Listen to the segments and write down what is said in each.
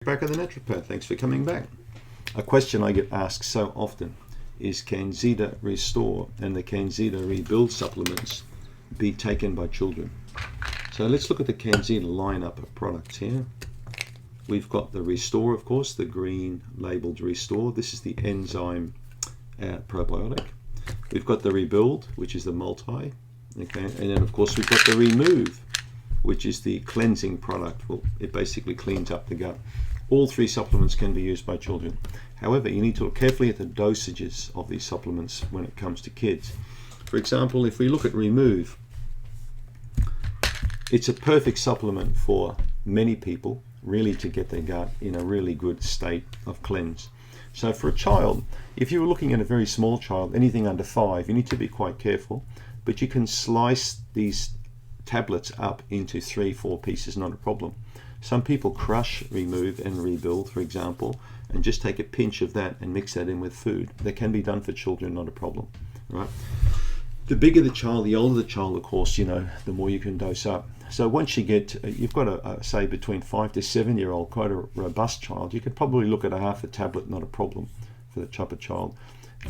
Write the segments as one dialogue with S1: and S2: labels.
S1: Bakker the naturopath, thanks for coming back. A question I get asked so often is, CanXida Restore and the CanXida Rebuild supplements be taken by children? So let's look at the CanXida lineup of products here. We've got the Restore, of course, the green labeled Restore. This is the enzyme probiotic. We've got the Rebuild, which is the multi, okay, and then of course we've got the Remove, which is the cleansing product. Well, it basically cleans up the gut. All three supplements can be used by children. However, you need to look carefully at the dosages of these supplements when it comes to kids. For example, if we look at Remove, it's a perfect supplement for many people, really, to get their gut in a really good state of cleanse. So for a child, if you were looking at a very small child, anything under 5, you need to be quite careful, but you can slice these tablets up into 3-4 pieces, not a problem. Some people crush Remove and Rebuild, for example, and just take a pinch of that and mix that in with food. That can be done for children, not a problem, right? The bigger the child, the older the child, of course, the more you can dose up. So once you get, you've got a say between 5 to 7 year old, quite a robust child, you could probably look at a half a tablet, not a problem for the chopper child.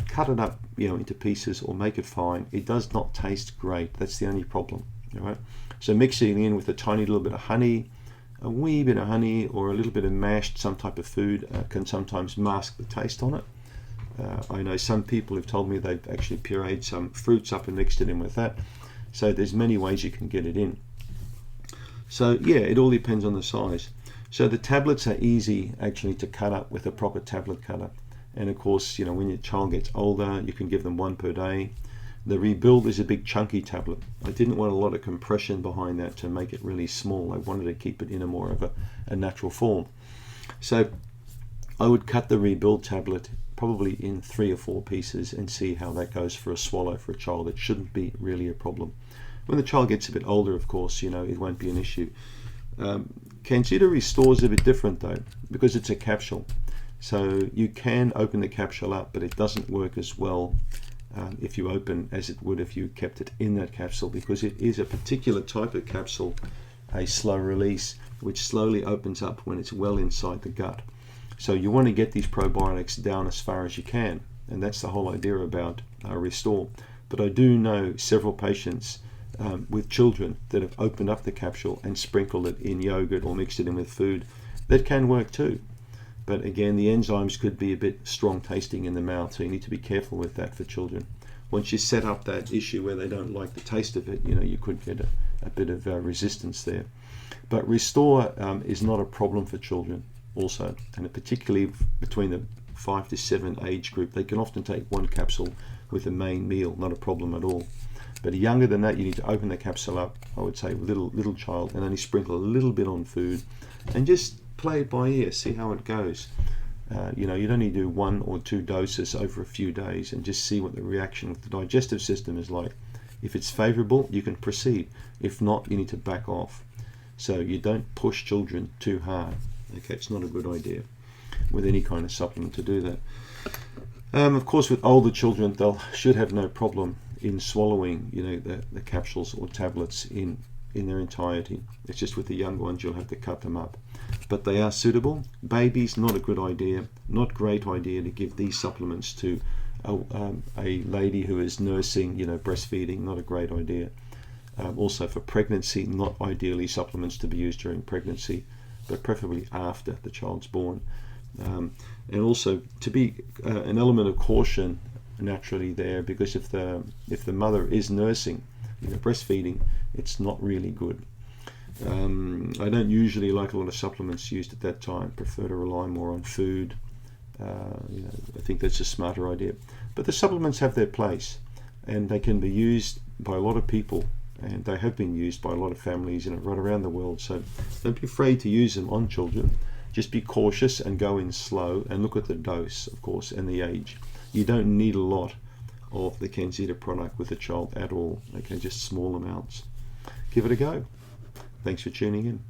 S1: Cut it up, into pieces or make it fine. It does not taste great. That's the only problem, all right? So mixing in with a tiny little bit of honey, a wee bit of honey, or a little bit of mashed some type of food can sometimes mask the taste on it. I know some people have told me they've actually pureed some fruits up and mixed it in with that. So there's many ways you can get it in. So yeah, it all depends on the size. So the tablets are easy actually to cut up with a proper tablet cutter. And of course, when your child gets older, you can give them 1 per day. The Rebuild is a big chunky tablet. I didn't want a lot of compression behind that to make it really small. I wanted to keep it in a more of a natural form. So I would cut the Rebuild tablet probably in 3 or 4 pieces and see how that goes for a swallow for a child. It shouldn't be really a problem. When the child gets a bit older, of course, it won't be an issue. CanXida Restore is a bit different though, because it's a capsule. So you can open the capsule up, but it doesn't work as well if you open as it would if you kept it in that capsule, because it is a particular type of capsule, a slow release, which slowly opens up when it's well inside the gut. So you want to get these probiotics down as far as you can, and that's the whole idea about Restore. But I do know several patients with children that have opened up the capsule and sprinkled it in yogurt or mixed it in with food. That can work too. But again, the enzymes could be a bit strong tasting in the mouth, so you need to be careful with that for children. Once you set up that issue where they don't like the taste of it, you could get a bit of resistance there. But Restore is not a problem for children also, and particularly between the 5 to 7 age group, they can often take 1 capsule with a main meal, not a problem at all. But younger than that, you need to open the capsule up, I would say little child, and only sprinkle a little bit on food and just play it by ear, see how it goes. You'd only do 1 or 2 doses over a few days and just see what the reaction with the digestive system is like. If it's favorable, you can proceed. If not, you need to back off. So you don't push children too hard. Okay, it's not a good idea with any kind of supplement to do that. Of course, with older children, they should have no problem in swallowing, the capsules or tablets in their entirety. It's just with the younger ones, you'll have to cut them up. But they are suitable. Babies, not a good idea. Not great idea to give these supplements to a lady who is nursing, breastfeeding. Not a great idea. Also for pregnancy, not ideally supplements to be used during pregnancy, but preferably after the child's born. And also to be an element of caution naturally there, because if the mother is nursing, breastfeeding, it's not really good. I don't usually like a lot of supplements used at that time. Prefer to rely more on food. I think that's a smarter idea. But the supplements have their place, and they can be used by a lot of people, and they have been used by a lot of families, right around the world. So don't be afraid to use them on children. Just be cautious and go in slow, and look at the dose, of course, and the age. You don't need a lot of the CanXida product with a child at all. Okay, just small amounts. Give it a go. Thanks for tuning in.